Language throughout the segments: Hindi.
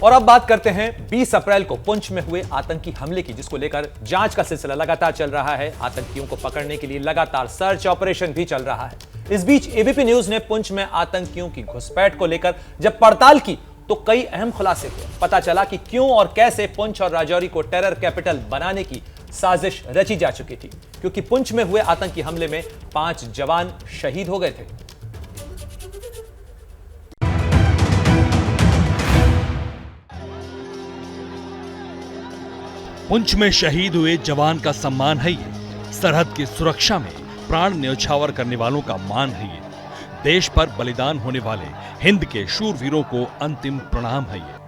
और अब बात करते हैं 20 अप्रैल को पुंछ में हुए आतंकी हमले की, जिसको लेकर जांच का सिलसिला लगातार चल रहा है। आतंकियों को पकड़ने के लिए लगातार सर्च ऑपरेशन भी चल रहा है। इस बीच एबीपी न्यूज ने पुंछ में आतंकियों की घुसपैठ को लेकर जब पड़ताल की तो कई अहम खुलासे हुए। पता चला कि क्यों और कैसे पुंछ और राजौरी को टेरर कैपिटल बनाने की साजिश रची जा चुकी थी, क्योंकि पुंछ में हुए आतंकी हमले में 5 जवान शहीद हो गए थे। पुंछ में शहीद हुए जवान का सम्मान है ये, सरहद की सुरक्षा में प्राण न्यौछावर करने वालों का मान है ये, देश पर बलिदान होने वाले हिंद के शूरवीरों को अंतिम प्रणाम है ये।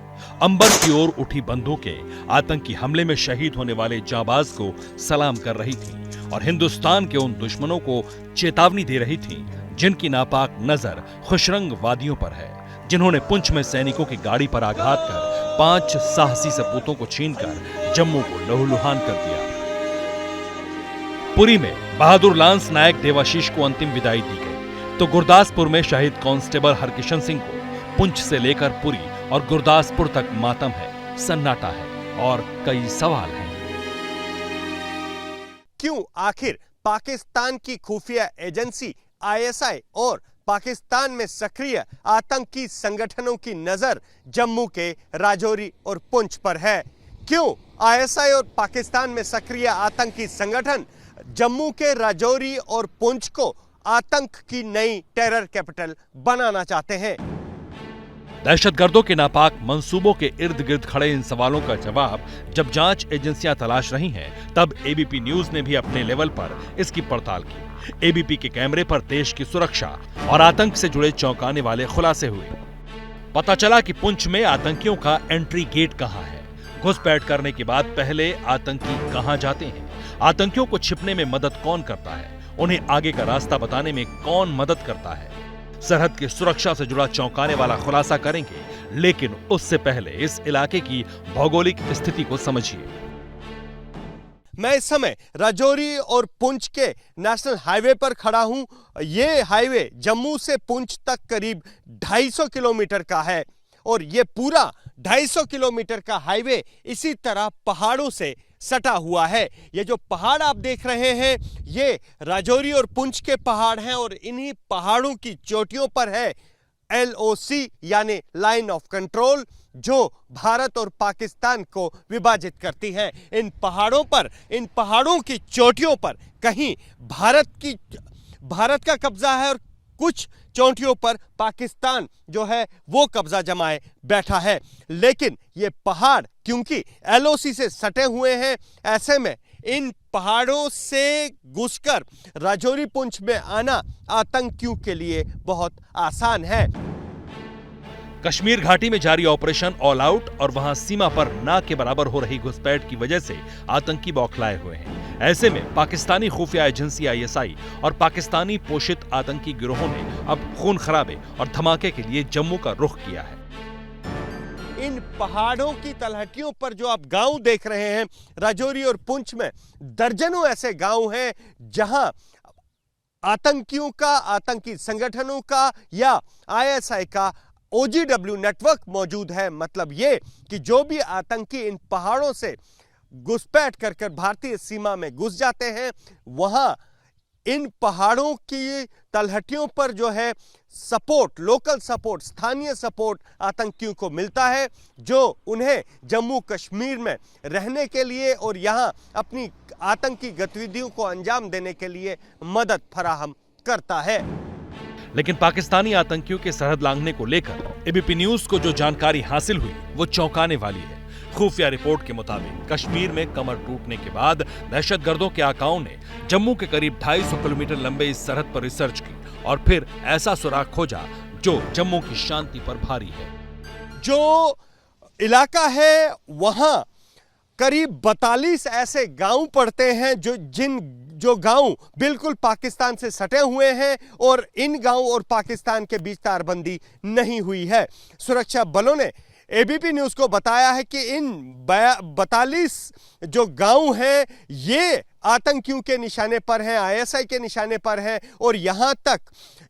अंबर की ओर उठी बंदूकें आतंकी हमले में शहीद होने वाले जाबाज को सलाम कर रही थी और हिंदुस्तान के उन दुश्मनों को चेतावनी दे रही थी जिनकी नापाक नजर खुशरंग वादियों पर है, जिन्होंने पुंछ में सैनिकों की गाड़ी पर आघात कर 5 साहसी सपूतों को छीनकर जम्मू को लहूलुहान कर दिया। पुरी में बहादुर लांस नायक देवाशीष को अंतिम विदाई दी गई, तो गुरदासपुर में शहीद कांस्टेबल हरकिशन सिंह को पुंछ से लेकर पुरी और गुरदासपुर तक मातम है, सन्नाटा है और कई सवाल हैं। क्यों आखिर पाकिस्तान की खुफिया एजेंसी आईएसआई और पाकिस्तान में सक्रिय आतंकी संगठनों की नजर जम्मू के राजौरी और पुंछ पर है? क्यों आईएसआई और पाकिस्तान में सक्रिय आतंकी संगठन जम्मू के राजौरी और पुंछ को आतंक की नई टेरर कैपिटल बनाना चाहते हैं? दहशतगर्दों के नापाक मंसूबों के इर्द गिर्द खड़े इन सवालों का जवाब जब जांच एजेंसियां तलाश रही हैं, तब एबीपी न्यूज ने भी अपने लेवल पर इसकी पड़ताल की। एबीपी के कैमरे पर देश की सुरक्षा और आतंक से जुड़े चौंकाने वाले खुलासे हुए। पता चला कि पुंछ में आतंकियों का एंट्री गेट कहां है, घुसपैठ करने के बाद पहले आतंकी कहां जाते हैं, आतंकियों को छिपने में मदद कौन करता है, उन्हें आगे का रास्ता बताने में कौन मदद करता है। सरहद की सुरक्षा से जुड़ा चौंकाने वाला खुलासा करेंगे, लेकिन उससे पहले इस इलाके की भौगोलिक स्थिति को समझिए। मैं इस समय राजौरी और पुंछ के नेशनल हाईवे पर खड़ा हूं। ये हाईवे जम्मू से पुंछ तक करीब 250 किलोमीटर का है और ये पूरा 250 किलोमीटर का हाईवे इसी तरह पहाड़ों से सटा हुआ है। ये जो पहाड़ आप देख रहे हैं ये राजौरी और पुंछ के पहाड़ हैं और इन्हीं पहाड़ों की चोटियों पर है LOC यानी लाइन ऑफ कंट्रोल, जो भारत और पाकिस्तान को विभाजित करती है। इन पहाड़ों की चोटियों पर कहीं भारत का कब्जा है और कुछ चोटियों पर पाकिस्तान जो है वो कब्जा जमाए बैठा है। लेकिन ये पहाड़ क्योंकि LOC से सटे हुए हैं, ऐसे में इन पहाड़ों से घुसकर राजौरी पुंछ में आना आतंकियों के लिए बहुत आसान है। कश्मीर घाटी में जारी ऑपरेशन ऑल आउट और वहां सीमा पर ना के बराबर हो रही घुसपैठ की वजह से आतंकी बौखलाए हुए हैं। ऐसे में पाकिस्तानी खुफिया एजेंसी आईएसआई और पाकिस्तानी पोषित आतंकी गिरोहों ने अब खून खराबे और धमाके के लिए जम्मू का रुख किया है। इन पहाड़ों की तलहटियों पर जो आप गांव देख रहे हैं, राजौरी और पुंछ में दर्जनों ऐसे गांव हैं जहां आतंकियों का, आतंकी संगठनों का या आईएसआई का OGW नेटवर्क मौजूद है। मतलब ये कि जो भी आतंकी इन पहाड़ों से घुसपैठ कर भारतीय सीमा में घुस जाते हैं, वहां इन पहाड़ों की तलहटियों पर जो है सपोर्ट, लोकल सपोर्ट, स्थानीय सपोर्ट आतंकियों को मिलता है, जो उन्हें जम्मू कश्मीर में रहने के लिए और यहां अपनी आतंकी गतिविधियों को अंजाम देने के लिए मदद फराहम करता है। लेकिन पाकिस्तानी आतंकियों के सरहद लांघने को लेकर एबीपी न्यूज को जो जानकारी हासिल हुई वो चौंकाने वाली है। खुफिया रिपोर्ट के मुताबिक कश्मीर में कमर टूटने के बाद दहशतगर्दों के आकाओं ने जम्मू के करीब 250 किलोमीटर लंबे इस सरहद पर रिसर्च की और फिर ऐसा सुराग खोजा जो जम्मू की शांति पर भारी है। जो इलाका है वहां करीब 42 ऐसे गांव पड़ते हैं जो गांव बिल्कुल पाकिस्तान से सटे हुए हैं और इन गांव और पाकिस्तान के बीच तारबंदी नहीं हुई है। सुरक्षा बलों ने एबीपी न्यूज को बताया है कि इन 42 जो गांव हैं ये आतंकियों के निशाने पर हैं, आईएसआई के निशाने पर हैं और यहां तक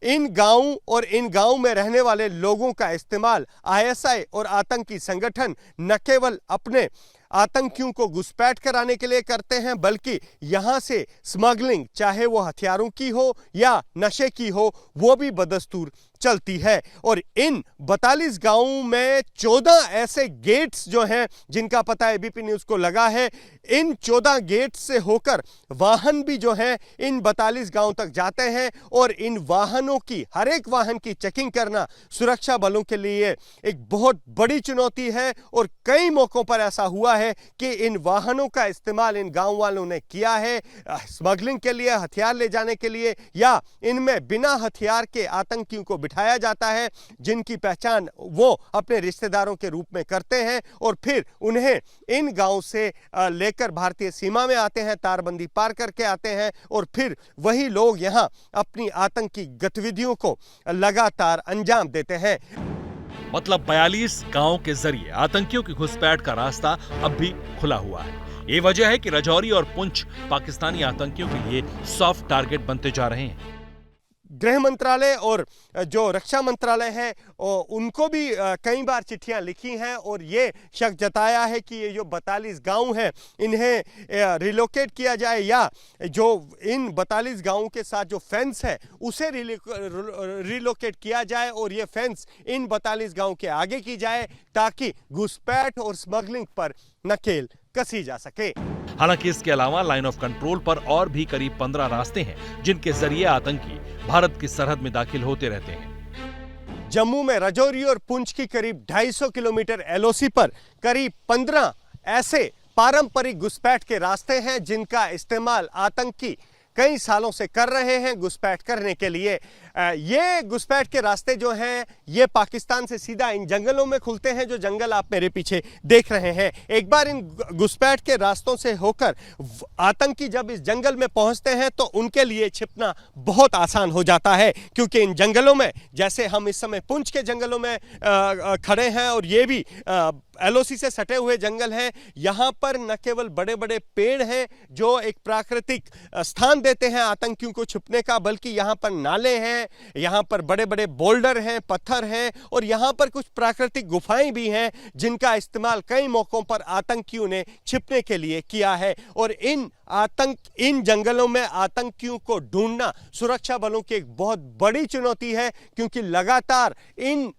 इन गांव और इन गांव में रहने वाले लोगों का इस्तेमाल आईएसआई और आतंकी संगठन न केवल अपने आतंकियों को घुसपैठ कराने के लिए करते हैं बल्कि यहां से स्मगलिंग, चाहे वो हथियारों की हो या नशे की हो, वो भी बदस्तूर चलती है। और इन 42 गांवों में 14 ऐसे गेट्स जो हैं जिनका पता एबीपी न्यूज को लगा है, इन 14 गेट्स से होकर वाहन भी जो हैं इन 42 गांव तक जाते हैं और इन वाहनों की, हर एक वाहन की चेकिंग करना सुरक्षा बलों के लिए एक बहुत बड़ी चुनौती है। और कई मौकों पर ऐसा हुआ है कि इन वाहनों का इस्तेमाल इन गांव वालों ने किया है स्मगलिंग के लिए, हथियार ले जाने के लिए, या इनमें बिना हथियार के आतंकियों को बिठाया जाता है जिनकी पहचान वो अपने रिश्तेदारों के रूप में करते हैं और फिर उन्हें इन गांव से लेकर भारतीय सीमा में आते हैं, तारबंदी पार करके आते हैं और फिर वही लोग यहां अपनी आतंकी गतिविधियों को लगातार अंजाम देते हैं। मतलब 42 गांवों के जरिए आतंकियों की घुसपैठ का रास्ता अब भी खुला हुआ है। ये वजह है कि राजौरी और पुंछ पाकिस्तानी आतंकियों के लिए सॉफ्ट टारगेट बनते जा रहे हैं। गृह मंत्रालय और जो रक्षा मंत्रालय है उनको भी कई बार चिट्ठियां लिखी हैं और ये शक जताया है कि ये जो 42 गांव हैं इन्हें रिलोकेट किया जाए या जो इन 42 गांवों के साथ जो फेंस है उसे रिलोकेट किया जाए और ये फेंस इन 42 गांव के आगे की जाए ताकि घुसपैठ और स्मगलिंग पर नकेल कसी जा सके। हालांकि इसके अलावा लाइन ऑफ कंट्रोल पर और भी करीब 15 रास्ते हैं जिनके जरिए आतंकी भारत की सरहद में दाखिल होते रहते हैं। जम्मू में राजौरी और पुंछ की करीब 250 किलोमीटर एलओसी पर करीब 15 ऐसे पारंपरिक घुसपैठ के रास्ते हैं जिनका इस्तेमाल आतंकी कई सालों से कर रहे हैं घुसपैठ करने के लिए। ये घुसपैठ के रास्ते जो हैं ये पाकिस्तान से सीधा इन जंगलों में खुलते हैं, जो जंगल आप मेरे पीछे देख रहे हैं। एक बार इन घुसपैठ के रास्तों से होकर आतंकी जब इस जंगल में पहुंचते हैं तो उनके लिए छिपना बहुत आसान हो जाता है क्योंकि इन जंगलों में, जैसे हम इस समय पुंछ के जंगलों में खड़े हैं और ये भी एलओसी से सटे हुए जंगल हैं, यहाँ पर न केवल बड़े बड़े पेड़ हैं जो एक प्राकृतिक स्थान देते हैं आतंकियों को छुपने का, बल्कि यहाँ पर नाले हैं, यहाँ पर बड़े बड़े बोल्डर हैं, पत्थर हैं और यहाँ पर कुछ प्राकृतिक गुफाएं भी हैं जिनका इस्तेमाल कई मौकों पर आतंकियों ने छिपने के लिए किया है। और इन जंगलों में आतंकियों को ढूंढना सुरक्षा बलों की एक बहुत बड़ी चुनौती है क्योंकि लगातार इन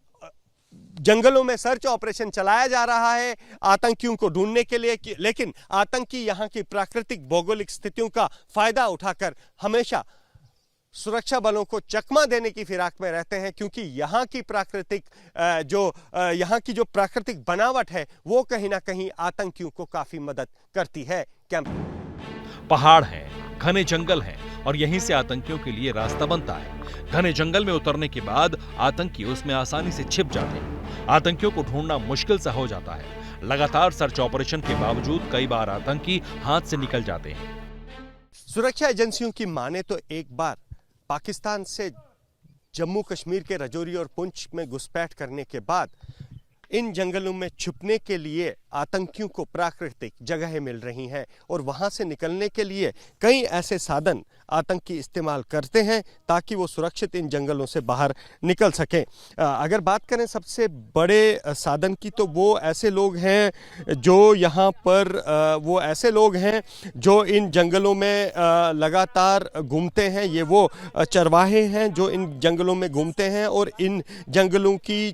जंगलों में सर्च ऑपरेशन चलाया जा रहा है आतंकियों को ढूंढने के लिए, लेकिन आतंकी यहां की प्राकृतिक भौगोलिक स्थितियों का फायदा उठाकर हमेशा सुरक्षा बलों को चकमा देने की फिराक में रहते हैं क्योंकि यहाँ की प्राकृतिक बनावट है वो कहीं ना कहीं आतंकियों को काफी मदद करती है। पहाड़ हैं, घने जंगल हैं और यहीं से आतंकियों के लिए रास्ता बनता है। घने जंगल में उतरने के बाद आतंकी उसमें आसानी से छिप जाते हैं। आतंकियों को ढूंढना मुश्किल सा हो जाता है। लगातार सर्च ऑपरेशन के बावजूद कई बार आतंकी हाथ से निकल जाते हैं। सुरक्षा एजेंसियों की माने तो एक बार पाकिस्तान से जम्मू कश्मीर के राजौरी और पुंछ में घुसपैठ करने के बाद इन जंगलों में छुपने के लिए आतंकियों को प्राकृतिक जगहें मिल रही हैं और वहां से निकलने के लिए कई ऐसे साधन आतंकी इस्तेमाल करते हैं ताकि वो सुरक्षित इन जंगलों से बाहर निकल सकें। अगर बात करें सबसे बड़े साधन की तो वो ऐसे लोग हैं जो इन जंगलों में लगातार घूमते हैं। ये वो चरवाहे हैं जो इन जंगलों में घूमते हैं और इन जंगलों के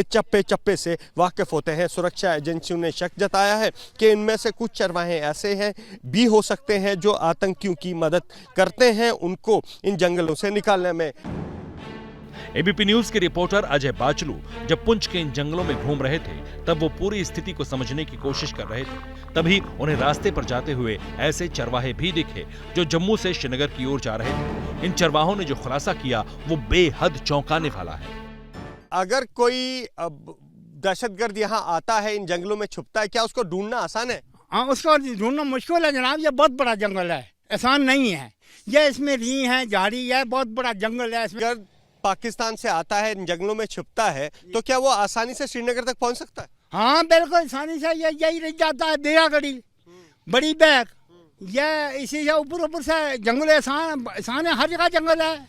चप्पे से वाकिफ होते हैं। सुरक्षा एजेंसियों ने शक जताया है कि इनमें से कुछ चरवाहे ऐसे हैं भी हो सकते हैं जो आतंकियों की मदद करते हैं उनको इन जंगलों से निकालने में। एबीपी न्यूज के रिपोर्टर अजय बाचलू जब पुंछ के इन जंगलों में घूम रहे थे तब वो पूरी स्थिति को समझने की कोशिश कर रहे थे। तभी उन्हें रास्ते पर जाते हुए ऐसे चरवाहे भी दिखे जो जम्मू से श्रीनगर की ओर जा रहे थे। इन चरवाहों ने जो खुलासा किया वो बेहद चौंकाने वाला है। अगर कोई दहशतगर्द यहाँ आता है, इन जंगलों में छुपता है, क्या उसको ढूंढना आसान है? हाँ, उसको ढूंढना मुश्किल है जनाब। ये बहुत बड़ा जंगल है, आसान नहीं है। ये इसमें री है, झाड़ी है, बहुत बड़ा जंगल है। इसमें पाकिस्तान से आता है, इन जंगलों में छिपता है, तो क्या वो आसानी से श्रीनगर तक पहुंच सकता है? हाँ बिल्कुल आसानी से यही रह जाता है। देरा गड़ी बड़ी बैग ये इसी से ऊपर से जंगल आसान है, हर जगह जंगल है।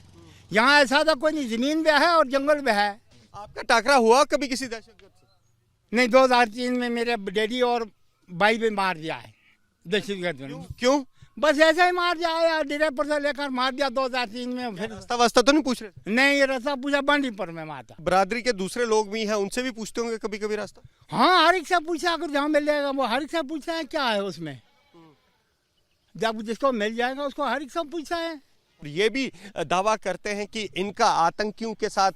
यहाँ ऐसा था कोई नहीं, जमीन भी है और जंगल भी है। आपका टाकरा हुआ कभी किसी दहशतगर्द से? नहीं, 2003 में मेरे डैडी और भाई भी मार दिया है दहशतगर्द ने। क्यों? बस ऐसे ही मार दिया यार, डेरे पर से लेकर मार दिया 2003 में। फिर रास्ता वास्ता तो नहीं पूछ रहे? नहीं, ये रास्ता पूछा बांडीपुर में माता। बरादरी के दूसरे लोग भी हैं, उनसे भी पूछते होंगे कभी कभी रास्ता? हाँ, हर एक से पूछा, अगर जहाँ मिल जाएगा वो हर एक से पूछा है। क्या है उसमें, जब जिसको मिल जाएगा उसको हर एक से पूछा है। ये भी दावा करते हैं कि इनका आतंकियों के साथ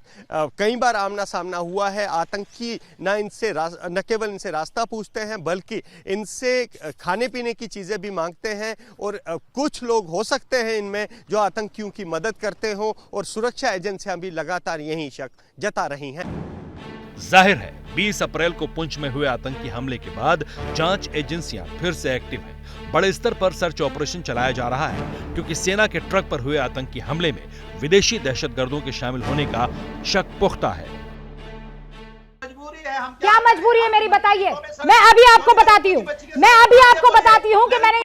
कई बार आमना सामना हुआ है। आतंकी न केवल इनसे रास्ता पूछते हैं बल्कि इनसे खाने पीने की चीज़ें भी मांगते हैं, और कुछ लोग हो सकते हैं इनमें जो आतंकियों की मदद करते हों, और सुरक्षा एजेंसियां भी लगातार यही शक जता रही हैं। जाहिर है 20 अप्रैल को पुंछ में हुए आतंकी हमले के बाद जांच एजेंसियां फिर से एक्टिव हैं। बड़े स्तर पर सर्च ऑपरेशन चलाया जा रहा है, क्योंकि सेना के ट्रक पर हुए आतंकी हमले में विदेशी दहशतगर्दों के शामिल होने का शक पुख्ता है। क्या मजबूरी है मेरी, बताइए। मैं अभी आपको बताती हूँ कि मैंने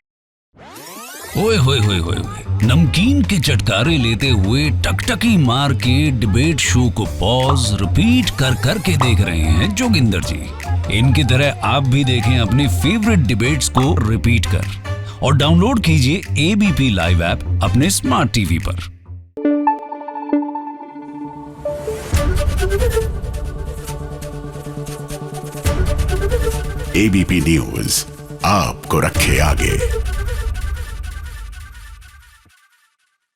ओए होए होए होए नमकीन के चटकारे लेते हुए टकटकी मार के डिबेट शो को पॉज रिपीट कर करके देख रहे हैं जोगिंदर जी। इनकी तरह आप भी देखें अपनी फेवरेट डिबेट्स को रिपीट कर, और डाउनलोड कीजिए एबीपी लाइव ऐप अपने स्मार्ट टीवी पर। एबीपी न्यूज आपको रखे आगे।